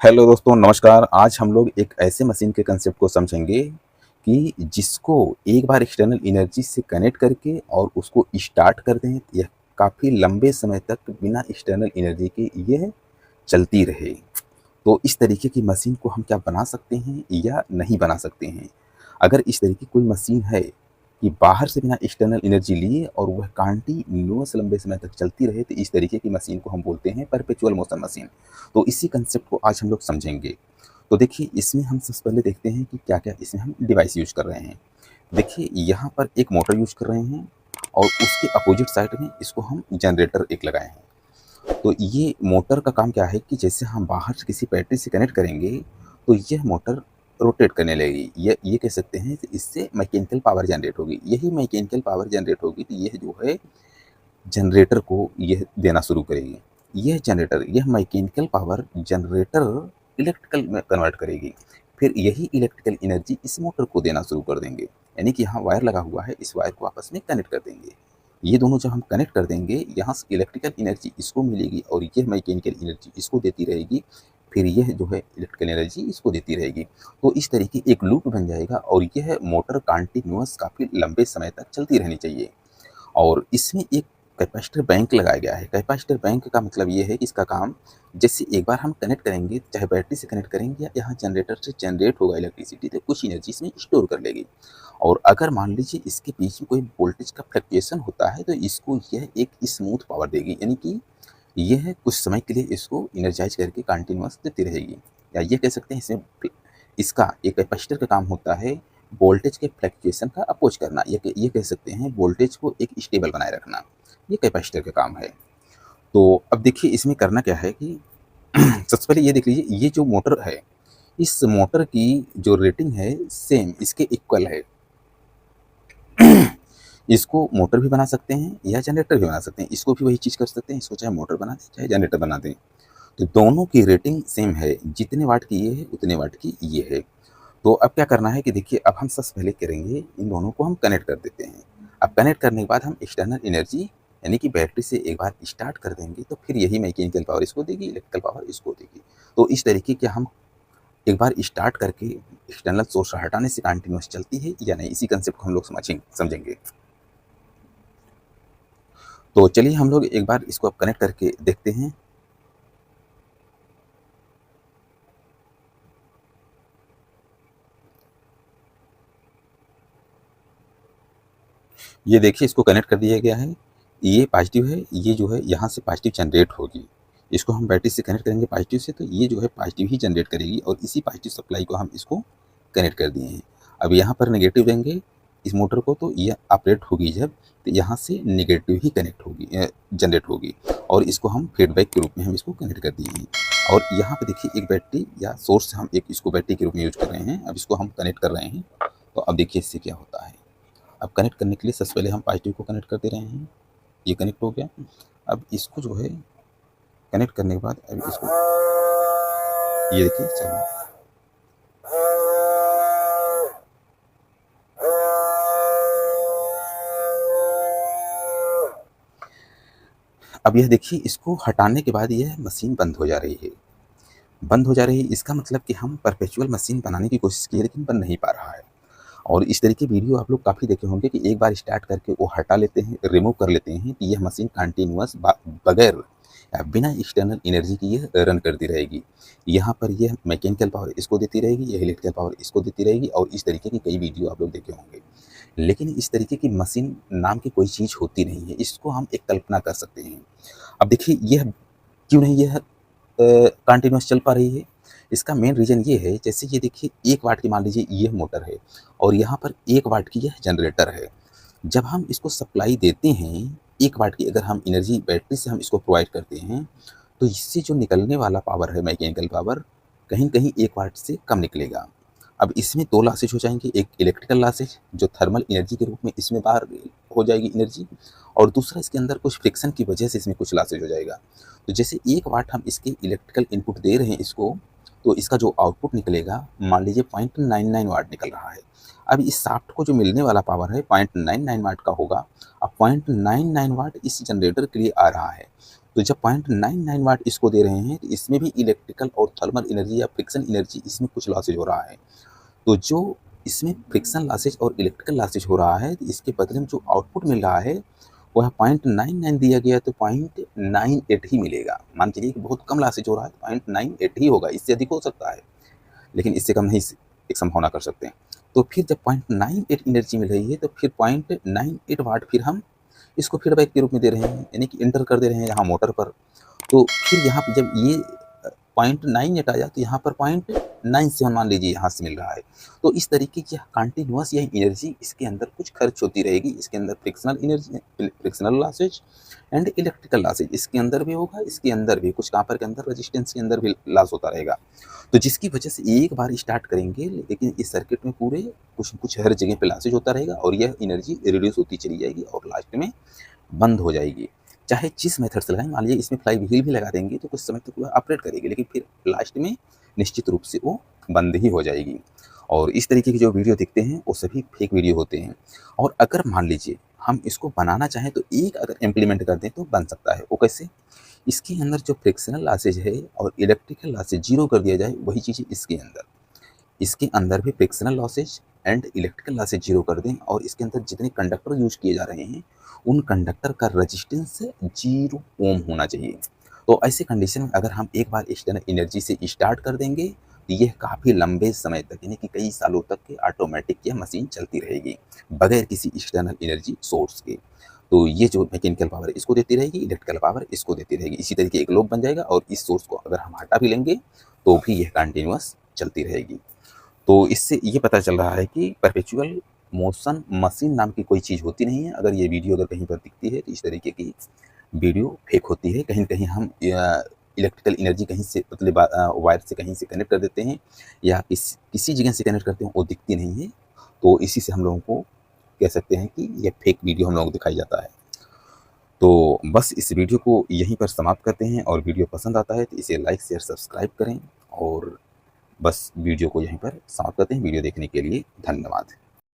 Hello दोस्तों, नमस्कार। आज हम लोग एक ऐसे मशीन के कंसेप्ट को समझेंगे कि जिसको एक बार एक्सटर्नल एनर्जी से कनेक्ट करके और उसको स्टार्ट कर दें, यह काफ़ी लंबे समय तक बिना एक्सटर्नल एनर्जी के यह चलती रहे। तो इस तरीके की मशीन को हम क्या बना सकते हैं या नहीं बना सकते हैं? अगर इस तरह की कोई मशीन है कि बाहर से बिना एक्सटर्नल एनर्जी लिए और वह कंटीन्यूअस लंबे समय तक चलती रहे, तो इस तरीके की मशीन को हम बोलते हैं परपेचुअल मोशन मशीन। तो इसी कंसेप्ट को आज हम लोग समझेंगे। तो देखिए, इसमें हम सबसे पहले देखते हैं कि क्या-क्या इसमें हम डिवाइस यूज़ कर रहे हैं। देखिए, यहाँ पर एक मोटर यूज़ कर रहे हैं और उसके अपोजिट साइड में इसको हम जनरेटर एक लगाए हैं। तो ये मोटर का काम क्या है कि जैसे हम बाहर से किसी बैटरी से कनेक्ट करेंगे, तो यह मोटर रोटेट करने लगेगी। ये कह सकते हैं कि इससे मैकेनिकल पावर जनरेट होगी। यही मैकेनिकल पावर जनरेट होगी तो यह जो है जनरेटर को यह देना शुरू करेगी। यह मैकेनिकल पावर जनरेटर इलेक्ट्रिकल में कन्वर्ट करेगी। फिर यही इलेक्ट्रिकल एनर्जी इस मोटर को देना शुरू कर देंगे। यानी कि यहाँ वायर लगा हुआ है, इस वायर को आपस में कनेक्ट कर देंगे। ये दोनों जब हम कनेक्ट कर देंगे, यहाँ से इलेक्ट्रिकल एनर्जी इसको मिलेगी और यह मैकेनिकल एनर्जी इसको देती रहेगी। फिर यह जो है इलेक्ट्रिकल एनर्जी इसको देती रहेगी। तो इस तरीके एक लूप बन जाएगा और यह मोटर कंटिन्यूअस काफ़ी लंबे समय तक चलती रहनी चाहिए। और इसमें एक कैपेसिटर बैंक लगाया गया है। कैपेसिटर बैंक का मतलब ये है कि इसका काम, जैसे एक बार हम कनेक्ट करेंगे, चाहे बैटरी से कनेक्ट करेंगे या यहाँ जनरेटर से जनरेट होगा इलेक्ट्रिसिटी, तो कुछ एनर्जी इसमें स्टोर कर लेगी। और अगर मान लीजिए इसके बीच में कोई वोल्टेज का फ्लक्चुएशन होता है, तो इसको यह एक स्मूथ पावर देगी। यानी कि यह कुछ समय के लिए इसको एनर्जाइज करके कंटिन्यूअस देती रहेगी। या ये कह सकते हैं इसमें इसका एक कैपेसिटर का काम होता है वोल्टेज के फ्लक्चुएशन का अपोज करना। ये कह सकते हैं वोल्टेज को एक स्टेबल बनाए रखना। ये कैपेसिटर का काम है। तो अब देखिए इसमें करना क्या है कि सबसे पहले ये देख लीजिए, ये जो मोटर है, इस मोटर की जो रेटिंग है सेम इसके इक्वल है। इसको मोटर भी बना सकते हैं या जनरेटर भी बना सकते हैं। इसको भी वही चीज़ कर सकते हैं, इसको चाहे मोटर बना दें चाहे जनरेटर बना दें। तो दोनों की रेटिंग सेम है, जितने वाट की ये है उतने वाट की ये है। तो अब क्या करना है कि देखिए, अब हम सबसे पहले करेंगे इन दोनों को हम कनेक्ट कर देते हैं। अब कनेक्ट करने के बाद हम एक्सटर्नल एनर्जी यानी कि बैटरी से एक बार स्टार्ट कर देंगे, तो फिर यही मैकेनिकल पावर इसको देगी, इलेक्ट्रिकल पावर इसको देगी। तो इस तरीके के हम एक बार स्टार्ट करके एक्सटर्नल सोर्स हटाने से कंटिन्यूअस चलती है या नहीं, इसी कंसेप्ट को हम लोग समझेंगे। तो चलिए हम लोग एक बार इसको अब कनेक्ट करके देखते हैं। ये देखिए, इसको कनेक्ट कर दिया गया है। ये पॉजिटिव है, ये जो है यहाँ से पॉजिटिव जनरेट होगी। इसको हम बैटरी से कनेक्ट करेंगे पॉजिटिव से, तो ये जो है पॉजिटिव ही जनरेट करेगी और इसी पॉजिटिव सप्लाई को हम इसको कनेक्ट कर दिए हैं। अब यहाँ पर नेगेटिव देंगे इस मोटर को, तो ये ऑपरेट होगी जब, तो यहाँ से नेगेटिव ही कनेक्ट होगी, जनरेट होगी। और इसको हम फीडबैक के रूप में हम इसको कनेक्ट कर दिए हैं। और यहाँ पे देखिए एक बैटरी या सोर्स, हम एक इसको बैटरी के रूप में यूज कर रहे हैं। अब इसको हम कनेक्ट कर रहे हैं, तो अब देखिए इससे क्या होता है। अब कनेक्ट करने के लिए सबसे पहले हम पॉजिटिव को कनेक्ट कर दे रहे हैं। ये कनेक्ट हो गया। अब इसको जो है कनेक्ट करने के बाद अब इसको, ये देखिए चल, अब यह देखिए इसको हटाने के बाद यह मशीन बंद हो जा रही है। बंद हो जा रही है, इसका मतलब कि हम परपेचुअल मशीन बनाने की कोशिश की है लेकिन बन नहीं पा रहा है। और इस तरीके वीडियो आप लोग काफ़ी देखे होंगे कि एक बार स्टार्ट करके वो हटा लेते हैं, रिमूव कर लेते हैं, कि यह मशीन कंटिन्यूअस बगैर बिना एक्सटर्नल एनर्जी की यह रन करती रहेगी। यहाँ पर यह मैकेनिकल पावर इसको देती रहेगी, यह इलेक्ट्रिकल पावर इसको देती रहेगी, और इस तरीके की कई वीडियो आप लोग देखे होंगे। लेकिन इस तरीके की मशीन नाम की कोई चीज़ होती नहीं है, इसको हम एक कल्पना कर सकते हैं। अब देखिए यह क्यों नहीं यह कंटिन्यूअस चल पा रही है। इसका मेन रीज़न ये है, जैसे ये देखिए 1 वाट की मान लीजिए ये मोटर है और यहाँ पर 1 वाट की यह जनरेटर है। जब हम इसको सप्लाई देते हैं 1 वाट की, अगर हम एनर्जी बैटरी से हम इसको प्रोवाइड करते हैं, तो इससे जो निकलने वाला पावर है मैकेनिकल पावर, कहीं कहीं 1 वाट से कम निकलेगा। अब इसमें 2 लॉसेज हो जाएंगे, एक इलेक्ट्रिकल लॉसेज जो थर्मल एनर्जी के रूप में इसमें बाहर हो जाएगी एनर्जी, और दूसरा इसके अंदर कुछ फ्रिक्शन की वजह से इसमें कुछ लॉसेज हो जाएगा। तो जैसे 1 वाट हम इसके इलेक्ट्रिकल इनपुट दे रहे हैं इसको, तो इसका जो आउटपुट निकलेगा मान लीजिए 0.99 वाट निकल रहा है। अब इस शाफ्ट को जो मिलने वाला पावर है 0.99 वाट का होगा। अब 0.99 वाट इस जनरेटर के लिए आ रहा है, तो जब 0.99 वाट इसको दे रहे हैं तो इसमें भी इलेक्ट्रिकल और थर्मल एनर्जी या फ्रिक्शन एनर्जी इसमें कुछ लॉसेज हो रहा है। तो जो इसमें फ्रिक्शन लॉसेज और इलेक्ट्रिकल लॉसेज हो रहा है, तो इसके बदले में जो आउटपुट मिल रहा है वह 0.99 दिया गया तो 0.98 ही मिलेगा। मान चलिए कि बहुत कम लॉसेज हो रहा है तो 0.98 ही होगा, इससे अधिक हो सकता है लेकिन इससे कम नहीं एक संभावना कर सकते हैं। तो फिर जब 0.98 एनर्जी मिल रही है तो फिर 0.98 वाट फिर हम इसको फीडबैक के रूप में दे रहे हैं, यानी कि इंटर कर दे रहे हैं यहाँ मोटर पर। तो फिर यहाँ पे जब ये 0.98 आया तो यहाँ पर 0.97 मान लीजिए यहाँ से मिल रहा है। तो इस तरीके की कंटिन्यूअस यह एनर्जी इसके अंदर कुछ खर्च होती रहेगी। इसके अंदर frictional energy, frictional losses and electrical losses इसके अंदर भी होगा, इसके अंदर भी कुछ कॉपर के अंदर रेजिस्टेंस के अंदर भी लॉस होता रहेगा। तो जिसकी वजह से एक बार स्टार्ट करेंगे लेकिन इस सर्किट में पूरे कुछ हर जगह पे लॉसेज होता रहेगा और यह एनर्जी रिड्यूस होती चली जाएगी और लास्ट में बंद हो जाएगी। चाहे जिस मेथड से लगाएं, मान लीजिए इसमें फ्लाई व्हील भी लगा देंगे तो कुछ समय तक वह ऑपरेट करेगी लेकिन फिर लास्ट में निश्चित रूप से वो बंद ही हो जाएगी। और इस तरीके की जो वीडियो दिखते हैं वो सभी फेक वीडियो होते हैं। और अगर मान लीजिए हम इसको बनाना चाहें तो एक अगर इम्प्लीमेंट कर दें तो बन सकता है। वो कैसे? इसके अंदर जो फ्रिक्शनल लॉसेज है और इलेक्ट्रिकल लॉसेज जीरो कर दिया जाए, वही चीज़ें इसके अंदर भी frictional losses and electrical losses zero कर दें और इसके अंदर जितने कंडक्टर यूज किए जा रहे हैं उन कंडक्टर का रेजिस्टेंस 0 ओम होना चाहिए। तो ऐसे कंडीशन में अगर हम एक बार एक्सटर्नल एनर्जी से स्टार्ट कर देंगे तो यह काफ़ी लंबे समय तक यानी कि कई सालों तक के ऑटोमेटिक यह मशीन चलती रहेगी बगैर किसी एक्सटर्नल एनर्जी सोर्स के। तो ये जो मैकेनिकल पावर इसको देती रहेगी, इलेक्ट्रिकल पावर इसको देती रहेगी। इसी तरीके एक लूप बन जाएगा और इस सोर्स को अगर हम हटा भी लेंगे तो भी यह कंटिन्यूअस चलती रहेगी। तो इससे ये पता चल रहा है कि परपेचुअल मोशन मशीन नाम की कोई चीज़ होती नहीं है। अगर ये वीडियो अगर कहीं पर दिखती है तो इस तरीके की वीडियो फेक होती है। कहीं न कहीं हम इलेक्ट्रिकल एनर्जी कहीं से पतले वायर से कहीं से कनेक्ट कर देते हैं या किसी जगह से कनेक्ट करते हैं, वो दिखती नहीं है। तो इसी से हम लोगों को कह सकते हैं कि ये फेक वीडियो हम लोगों को दिखाई जाता है। तो बस इस वीडियो को यहीं पर समाप्त करते हैं और वीडियो पसंद आता है तो इसे लाइक, शेयर, सब्सक्राइब करें और बस वीडियो को यहीं पर समाप्त करते हैं। वीडियो देखने के लिए धन्यवाद।